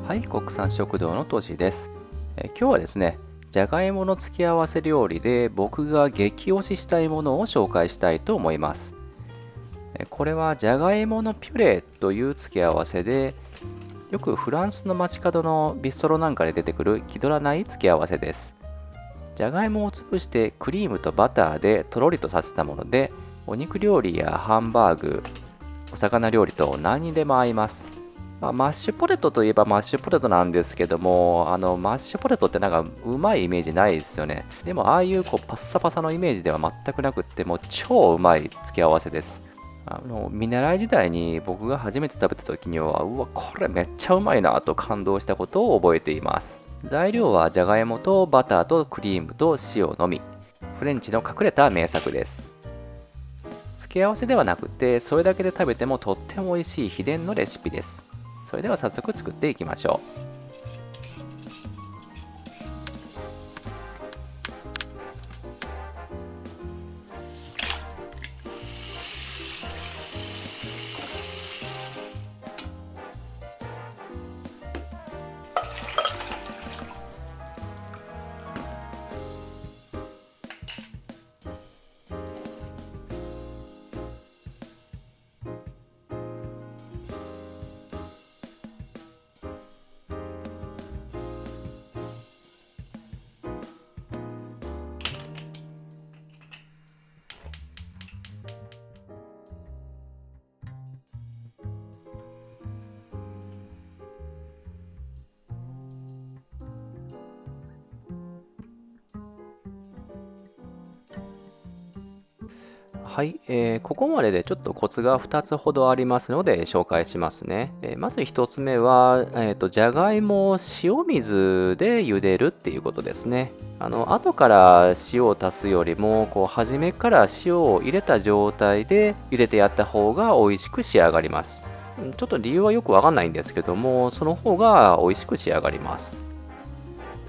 はい、国産食堂のとじです。今日はですね、じゃがいもの付け合わせ料理で僕が激推ししたいものを紹介したいと思います。これはじゃがいものピュレという付け合わせで、よくフランスの街角のビストロなんかで出てくる気取らない付け合わせです。じゃがいもを潰してクリームとバターでとろりとさせたもので、お肉料理やハンバーグ、お魚料理と何にでも合います。マッシュポテトといえばマッシュポテトなんですけども、マッシュポテトってなんかうまいイメージないですよね。でも、ああいうパッサパサのイメージでは全くなくって、もう超うまい付け合わせです。見習い時代に僕が初めて食べた時には、うわ、これめっちゃうまいなと感動したことを覚えています。材料はじゃがいもとバターとクリームと塩のみ。フレンチの隠れた名作です。付け合わせではなくて、それだけで食べてもとっても美味しい秘伝のレシピです。それでは早速作っていきましょう。はい、ここまででちょっとコツが2つほどありますので紹介しますね。まず1つ目は、じゃがいもを塩水で茹でるっていうことですね。後から塩を足すよりも初めから塩を入れた状態で茹でてやった方が美味しく仕上がります。ちょっと理由はよくわかんないんですけども、その方が美味しく仕上がります。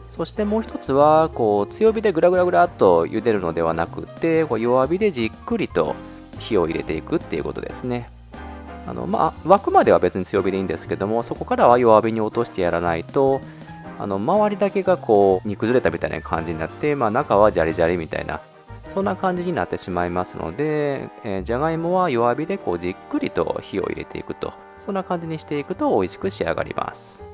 そしてもう一つは強火でグラグラグラっと茹でるのではなくて、弱火でじっくりと火を入れていくっていうことですね。沸くまでは別に強火でいいんですけども、そこからは弱火に落としてやらないと、周りだけが煮崩れたみたいな感じになって、中はジャリジャリみたいな、そんな感じになってしまいますので、じゃがいもは弱火でじっくりと火を入れていくと、そんな感じにしていくと美味しく仕上がります。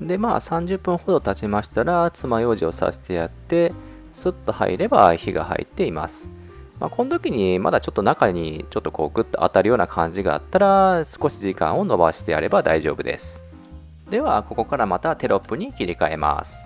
で、30分ほど経ちましたら、爪楊枝を刺してやって、スッと入れば火が入っています。この時にまだちょっと中にちょっとグッと当たるような感じがあったら、少し時間を延ばしてやれば大丈夫です。では、ここからまたテロップに切り替えます。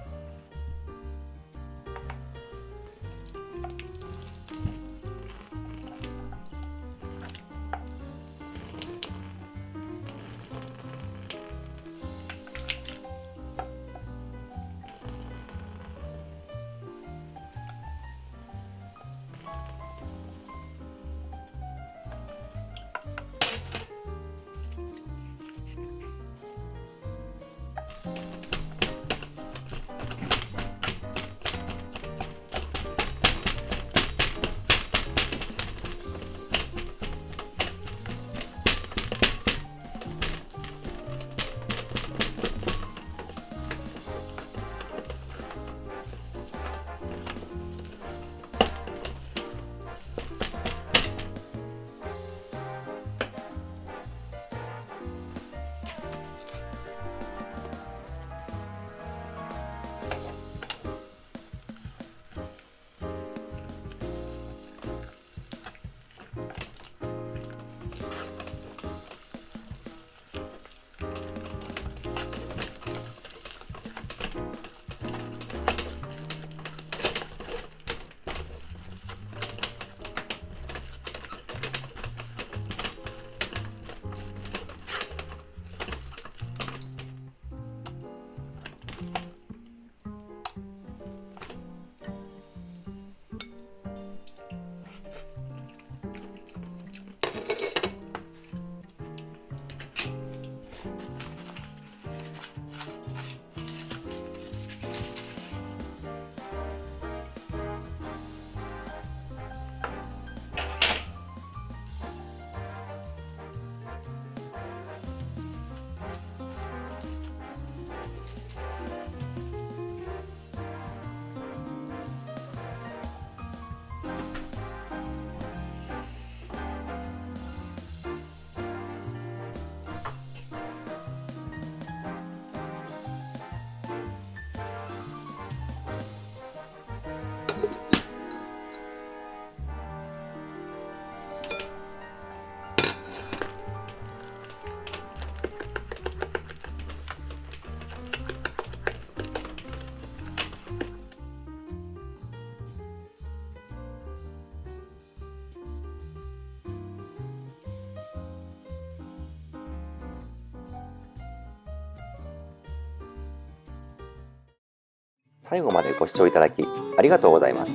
最後までご視聴いただきありがとうございます。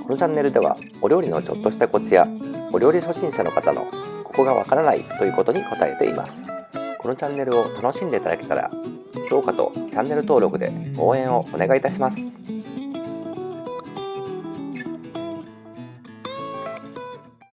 このチャンネルではお料理のちょっとしたコツやお料理初心者の方のここがわからないということに答えています。このチャンネルを楽しんでいただけたら評価とチャンネル登録で応援をお願いいたします。